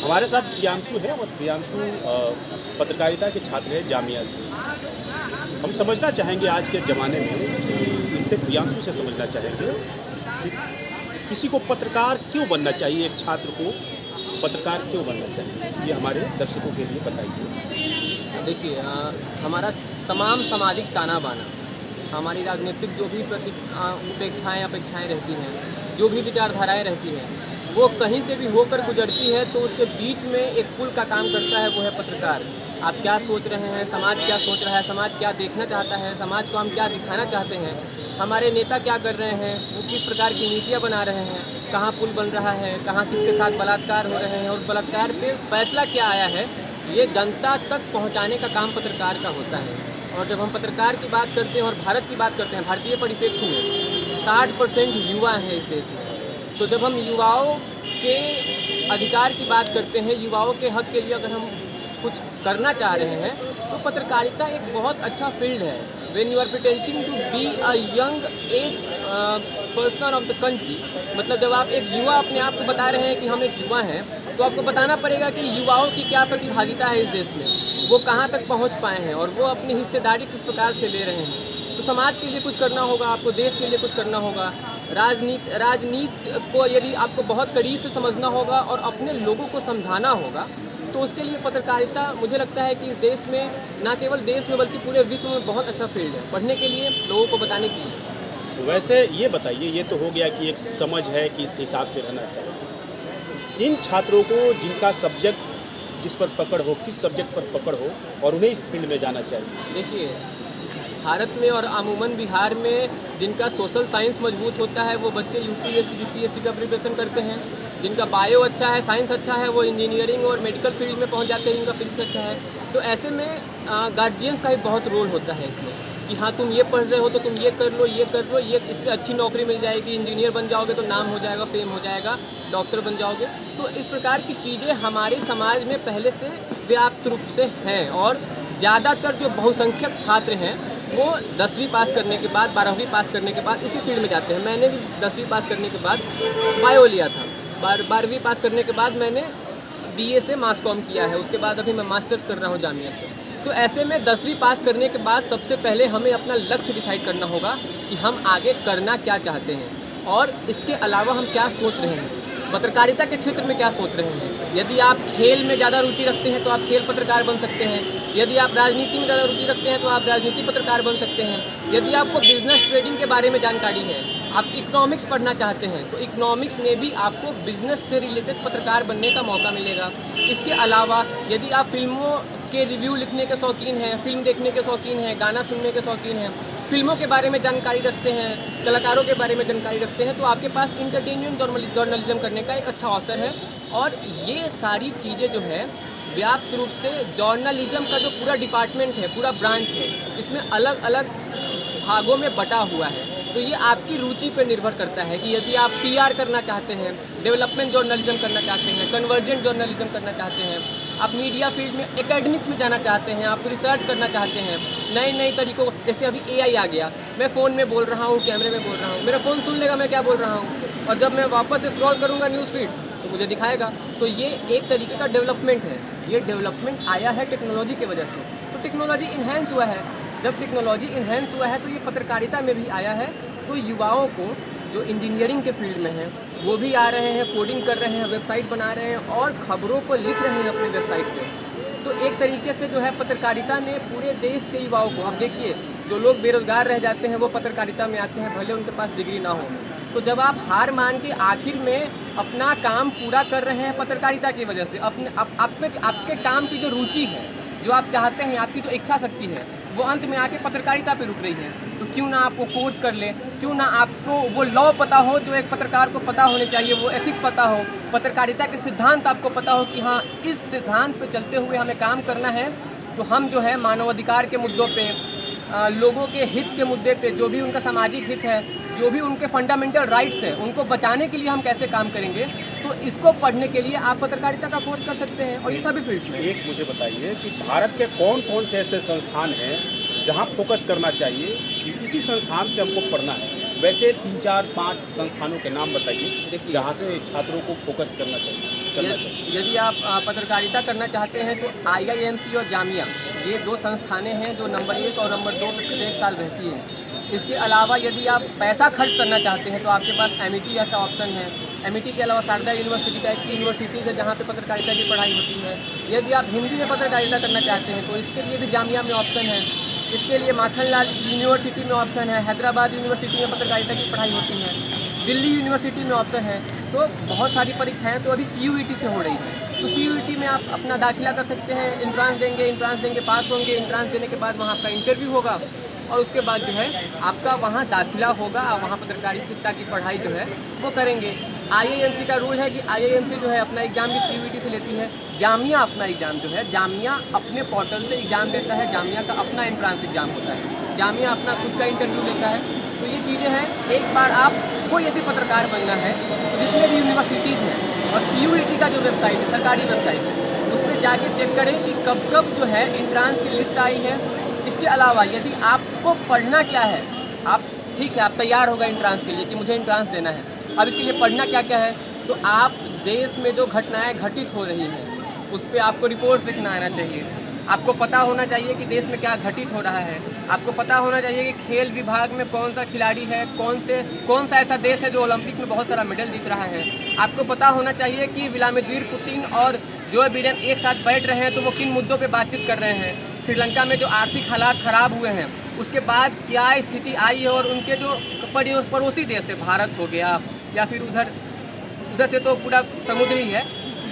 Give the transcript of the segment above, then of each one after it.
हमारे साथ प्रियांशु है और प्रियांशु पत्रकारिता के छात्र हैं जामिया से। हम समझना चाहेंगे आज के ज़माने में कि इनसे प्रियांशु से समझना चाहेंगे कि किसी को पत्रकार क्यों बनना चाहिए, एक छात्र को पत्रकार क्यों बनना चाहिए, ये हमारे दर्शकों के लिए बताइए। देखिए, हमारा तमाम सामाजिक ताना बाना, हमारी राजनीतिक जो भी अपेक्षाएं रहती हैं, जो भी विचारधाराएं रहती हैं, वो कहीं से भी होकर गुजरती है तो उसके बीच में एक पुल का काम करता है, वो है पत्रकार। आप क्या सोच रहे हैं, समाज क्या सोच रहा है, समाज क्या देखना चाहता है, समाज को हम क्या दिखाना चाहते हैं, हमारे नेता क्या कर रहे हैं, वो किस प्रकार की नीतियाँ बना रहे हैं, कहाँ पुल बन रहा है, कहाँ किसके साथ बलात्कार हो रहे हैं, उस बलात्कार पे फैसला क्या आया है, ये जनता तक पहुँचाने का काम पत्रकार का होता है। और जब हम पत्रकार की बात करते हैं और भारत की बात करते हैं, भारतीय परिप्रेक्ष्य में 60% युवा हैं इस देश में। तो जब हम युवाओं के अधिकार की बात करते हैं, युवाओं के हक के लिए अगर हम कुछ करना चाह रहे हैं, तो पत्रकारिता एक बहुत अच्छा फील्ड है। When you are pretending to be a young age person of the country, मतलब जब आप एक युवा अपने आप को बता रहे हैं कि हम एक युवा हैं, तो आपको बताना पड़ेगा कि युवाओं की क्या प्रतिभागिता है इस देश में, वो कहाँ तक पहुँच पाए हैं और वो अपनी हिस्सेदारी किस प्रकार से ले रहे हैं। तो समाज के लिए कुछ करना होगा, आपको देश के लिए कुछ करना होगा, राजनीति को यदि आपको बहुत करीब से समझना होगा और अपने लोगों को समझाना होगा, तो उसके लिए पत्रकारिता मुझे लगता है कि इस देश में, ना केवल देश में बल्कि पूरे विश्व में बहुत अच्छा फील्ड है पढ़ने के लिए, लोगों को बताने के लिए। वैसे ये बताइए, ये तो हो गया कि एक समझ है कि इस हिसाब से रहना चाहिए। इन छात्रों को जिनका सब्जेक्ट जिस पर पकड़ हो, किस सब्जेक्ट पर पकड़ हो और उन्हें इस फील्ड में जाना चाहिए। देखिए, भारत में और अमूमन बिहार में जिनका सोशल साइंस मजबूत होता है वो बच्चे यूपीएससी बीपीएससी का प्रिपरेशन करते हैं। जिनका बायो अच्छा है, साइंस अच्छा है, वो इंजीनियरिंग और मेडिकल फील्ड में पहुंच जाते हैं, जिनका फिजिक्स अच्छा है। तो ऐसे में गार्जियंस का भी बहुत रोल होता है इसमें कि हाँ, तुम ये पढ़ रहे हो तो तुम ये कर लो, ये कर लो, ये इससे अच्छी नौकरी मिल जाएगी, इंजीनियर बन जाओगे तो नाम हो जाएगा, फेम हो जाएगा, डॉक्टर बन जाओगे। तो इस प्रकार की चीज़ें हमारे समाज में पहले से व्याप्त रूप से हैं और ज़्यादातर जो बहुसंख्यक छात्र हैं वो 10वीं पास करने के बाद, 12वीं पास करने के बाद इसी फील्ड में जाते हैं। मैंने भी 10वीं पास करने के बाद बायो लिया था, 12वीं पास करने के बाद मैंने बीए से मास कॉम किया है, उसके बाद अभी मैं मास्टर्स कर रहा हूँ जामिया से। तो ऐसे में 10वीं पास करने के बाद सबसे पहले हमें अपना लक्ष्य डिसाइड करना होगा कि हम आगे करना क्या चाहते हैं और इसके अलावा हम क्या सोच रहे हैं, पत्रकारिता के क्षेत्र में क्या सोच रहे हैं। यदि आप खेल में ज़्यादा रुचि रखते हैं तो आप खेल पत्रकार बन सकते हैं। यदि आप राजनीति में ज़्यादा रुचि रखते हैं तो आप राजनीति पत्रकार बन सकते हैं। यदि आपको बिजनेस ट्रेडिंग के बारे में जानकारी है, आप इकोनॉमिक्स पढ़ना चाहते हैं, तो इकोनॉमिक्स में भी आपको बिजनेस से रिलेटेड पत्रकार बनने का मौका मिलेगा। इसके अलावा यदि आप फिल्मों के रिव्यू लिखने के शौकीन हैं, फिल्म देखने के शौकीन हैं, गाना सुनने के शौकीन हैं, फिल्मों के बारे में जानकारी रखते हैं, कलाकारों के बारे में जानकारी रखते हैं, तो आपके पास इंटरटेनमेंट जर्नलिज्म करने का एक अच्छा अवसर है। और ये सारी चीज़ें जो है व्याप्त रूप से जर्नलिज्म का जो पूरा डिपार्टमेंट है, पूरा ब्रांच है, इसमें अलग अलग भागों में बटा हुआ है। तो ये आपकी रुचि पर निर्भर करता है कि यदि आप पीआर करना चाहते हैं, डेवलपमेंट जर्नलिज्म करना चाहते हैं, कन्वर्जेंट जर्नलिज्म करना चाहते हैं, आप मीडिया फील्ड में एकेडमिक्स में जाना चाहते हैं, आप रिसर्च करना चाहते हैं, नए नए तरीकों, जैसे अभी एआई आ गया, मैं फ़ोन में बोल रहा हूँ, कैमरे में बोल रहा हूँ, मेरा फ़ोन सुन लेगा मैं क्या बोल रहा हूँ, और जब मैं वापस स्क्रॉल करूँगा न्यूज़ फीड तो मुझे दिखाएगा। तो ये एक तरीके का डेवलपमेंट है। ये डेवलपमेंट आया है टेक्नोलॉजी की वजह से। तो टेक्नोलॉजी इन्हेंस हुआ है। जब टेक्नोलॉजी इन्हेंस हुआ है तो ये पत्रकारिता में भी आया है। तो युवाओं को जो इंजीनियरिंग के फील्ड में हैं वो भी आ रहे हैं, कोडिंग कर रहे हैं, वेबसाइट बना रहे हैं और खबरों को लिख रहे हैं अपने वेबसाइट पे। तो एक तरीके से जो है पत्रकारिता ने पूरे देश के युवाओं को, अब देखिए जो लोग बेरोजगार रह जाते हैं वो पत्रकारिता में आते हैं, भले उनके पास डिग्री ना हो। तो जब आप हार मान के आखिर में अपना काम पूरा कर रहे हैं पत्रकारिता की वजह से, आपके काम की जो रुचि है, जो आप चाहते हैं, आपकी जो इच्छा शक्ति है, वो अंत में आके पत्रकारिता पे रुक रही है, तो क्यों ना आप वो कोर्स कर लें, क्यों ना आपको वो लॉ पता हो जो एक पत्रकार को पता होने चाहिए, वो एथिक्स पता हो, पत्रकारिता के सिद्धांत आपको पता हो कि हाँ, इस सिद्धांत पे चलते हुए हमें काम करना है। तो हम जो है मानवाधिकार के मुद्दों पे, लोगों के हित के मुद्दे पे, जो भी उनका सामाजिक हित है, जो भी उनके फंडामेंटल राइट्स हैं, उनको बचाने के लिए हम कैसे काम करेंगे, तो इसको पढ़ने के लिए आप पत्रकारिता का कोर्स कर सकते हैं। और ये सभी फील्ड्स में। एक मुझे बताइए कि भारत के कौन कौन से ऐसे संस्थान हैं जहाँ फोकस करना चाहिए कि इसी संस्थान से हमको पढ़ना है। वैसे 3, 4, 5 संस्थानों के नाम बताइए देखिए, जहाँ से छात्रों को फोकस करना चाहिए। यदि आप पत्रकारिता करना चाहते हैं तो IIMC और जामिया, ये 2 संस्थानें हैं जो नंबर 1 और नंबर 2 पे प्रत्येक साल रहती हैं। इसके अलावा यदि आप पैसा खर्च करना चाहते हैं तो आपके पास MIT ऐसा ऑप्शन है। MIT के अलावा शारदा यूनिवर्सिटी टाइप की यूनिवर्सिटीज़ है जहाँ पे पत्रकारिता की पढ़ाई होती है। यदि आप हिंदी में पत्रकारिता करना चाहते हैं तो इसके लिए भी जामिया में ऑप्शन है। इसके लिए माखनलाल यूनिवर्सिटी में ऑप्शन है। हैदराबाद यूनिवर्सिटी में पत्रकारिता की पढ़ाई होती है। दिल्ली यूनिवर्सिटी में ऑप्शन है। तो बहुत सारी परीक्षाएँ तो अभी CUET से हो रही हैं। तो CUET में आप अपना दाखिला कर सकते हैं, एंट्रांस देंगे, पास होंगे। एंट्रांस देने के बाद वहाँ आपका इंटरव्यू होगा और उसके बाद जो है आपका वहाँ दाखिला होगा और वहाँ पत्रकारिता की पढ़ाई जो है वो करेंगे। IIMC का रूल है कि IIMC जो है अपना एग्ज़ाम भी CUET से लेती है। जामिया अपना एग्ज़ाम जो है जामिया अपने पोर्टल से एग्ज़ाम देता है। जामिया का अपना एंट्रांस एग्ज़ाम होता है। जामिया अपना खुद का इंटरव्यू लेता है। तो ये चीज़ें हैं। एक बार आपको यदि पत्रकार बनना है तो जितने भी यूनिवर्सिटीज़ हैं और CUET का जो वेबसाइट है, सरकारी वेबसाइट है, उस पर जाके चेक करें कि कब कब जो है एंट्रांस की लिस्ट आई है। इसके अलावा यदि आपको पढ़ना क्या है, आप ठीक है आप तैयार हो गए एंट्रांस के लिए कि मुझे एंट्रांस देना है, अब इसके लिए पढ़ना क्या क्या है, तो आप देश में जो घटनाएं घटित हो रही हैं उस पर आपको रिपोर्ट लिखना आना चाहिए। आपको पता होना चाहिए कि देश में क्या घटित हो रहा है। आपको पता होना चाहिए कि खेल विभाग में कौन सा खिलाड़ी है, कौन सा ऐसा देश है जो ओलंपिक में बहुत सारा मेडल जीत रहा है। आपको पता होना चाहिए कि व्लादिमीर पुतिन और जो बिडेन एक साथ बैठ रहे हैं तो वो किन मुद्दों पे बातचीत कर रहे हैं। श्रीलंका में जो आर्थिक हालात ख़राब हुए हैं उसके बाद क्या स्थिति आई है और उनके जो पड़ोसी देश है, भारत हो गया या फिर उधर से तो पूरा समुद्री है,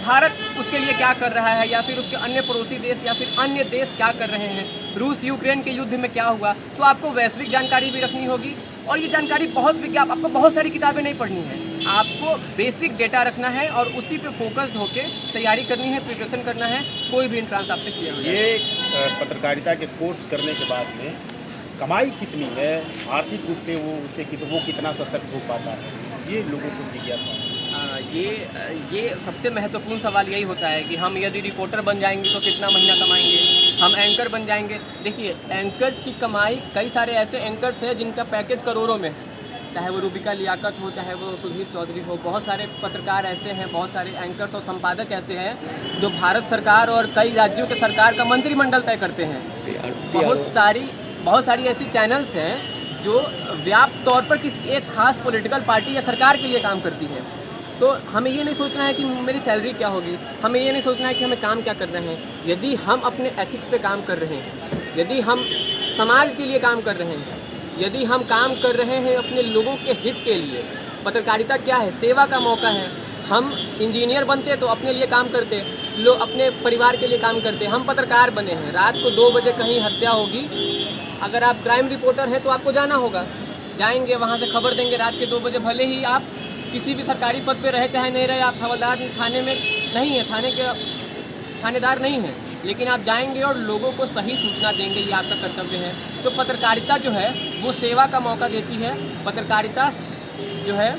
भारत उसके लिए क्या कर रहा है या फिर उसके अन्य पड़ोसी देश या फिर अन्य देश क्या कर रहे हैं, रूस यूक्रेन के युद्ध में क्या हुआ। तो आपको वैश्विक जानकारी भी रखनी होगी और ये जानकारी बहुत विज्ञाप, आपको बहुत सारी किताबें नहीं पढ़नी है, आपको बेसिक डेटा रखना है और उसी पे फोकस्ड होकर तैयारी करनी है, प्रिपरेशन करना है। कोई भी एंट्रांस आपसे किया हुआ ये पत्रकारिता के कोर्स करने के बाद में कमाई कितनी है, आर्थिक रूप से वो कितना सशक्त हो पाता है, ये लोगों को जिज्ञासा है। ये सबसे महत्वपूर्ण सवाल यही होता है कि हम यदि रिपोर्टर बन जाएंगे तो कितना महीना कमाएंगे, हम एंकर बन जाएंगे। देखिए एंकर्स की कमाई, कई सारे ऐसे एंकर्स हैं जिनका पैकेज करोड़ों में है, चाहे वो रूबिका लियाकत हो, चाहे वो सुधीर चौधरी हो। बहुत सारे पत्रकार ऐसे हैं, बहुत सारे एंकर्स और संपादक ऐसे हैं जो भारत सरकार और कई राज्यों के सरकार का मंत्रिमंडल तय करते हैं। बहुत सारी ऐसी चैनल्स हैं जो व्यापक तौर पर किसी एक खास पॉलिटिकल पार्टी या सरकार के लिए काम करती है। तो हमें ये नहीं सोचना है कि मेरी सैलरी क्या होगी, हमें ये नहीं सोचना है कि हमें काम क्या कर रहे हैं। यदि हम अपने एथिक्स पे काम कर रहे हैं, यदि हम समाज के लिए काम कर रहे हैं, यदि हम काम कर रहे हैं अपने लोगों के हित के लिए, पत्रकारिता क्या है, सेवा का मौका है। हम इंजीनियर बनते तो अपने लिए काम करते, लोग अपने परिवार के लिए काम करते। हम पत्रकार बने हैं, रात को 2 बजे कहीं हत्या होगी, अगर आप क्राइम रिपोर्टर हैं तो आपको जाना होगा, जाएंगे वहाँ से खबर देंगे रात के 2 बजे। भले ही आप किसी भी सरकारी पद पे रहे चाहे नहीं रहे, आप हवलदार थाने में नहीं है, थाने के थानेदार नहीं हैं, लेकिन आप जाएंगे और लोगों को सही सूचना देंगे, ये आपका कर्तव्य है। तो पत्रकारिता जो है वो सेवा का मौका देती है। पत्रकारिता जो है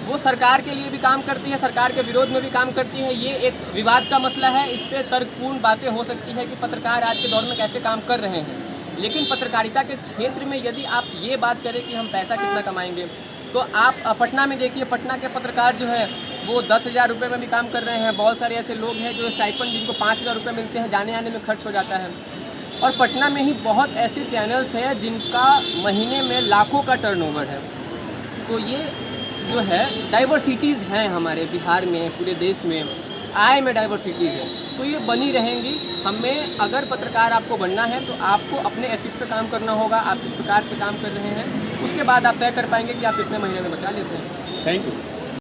वो सरकार के लिए भी काम करती है, सरकार के विरोध में भी काम करती है। ये एक विवाद का मसला है, इस पर तर्कपूर्ण बातें हो सकती है कि पत्रकार आज के दौर में कैसे काम कर रहे हैं। लेकिन पत्रकारिता के क्षेत्र में यदि आप ये बात करें कि हम पैसा कितना कमाएंगे, तो आप पटना में देखिए, पटना के पत्रकार जो है वो 10,000 रुपये में भी काम कर रहे हैं। बहुत सारे ऐसे लोग हैं जो स्टाइपेंड जिनको 5,000 रुपये मिलते हैं, जाने आने में खर्च हो जाता है। और पटना में ही बहुत ऐसे चैनल्स हैं जिनका महीने में लाखों का टर्नओवर है। तो ये जो है डाइवर्सिटीज़ हैं हमारे बिहार में, पूरे देश में आय में डाइवर्सिटीज़ है, तो ये बनी रहेंगी। हमें अगर पत्रकार आपको बनना है तो आपको अपने एथिक्स पे काम करना होगा। आप किस प्रकार से काम कर रहे हैं उसके बाद आप तय कर पाएंगे कि आप कितने महीने में बचा लेते हैं। Thank you.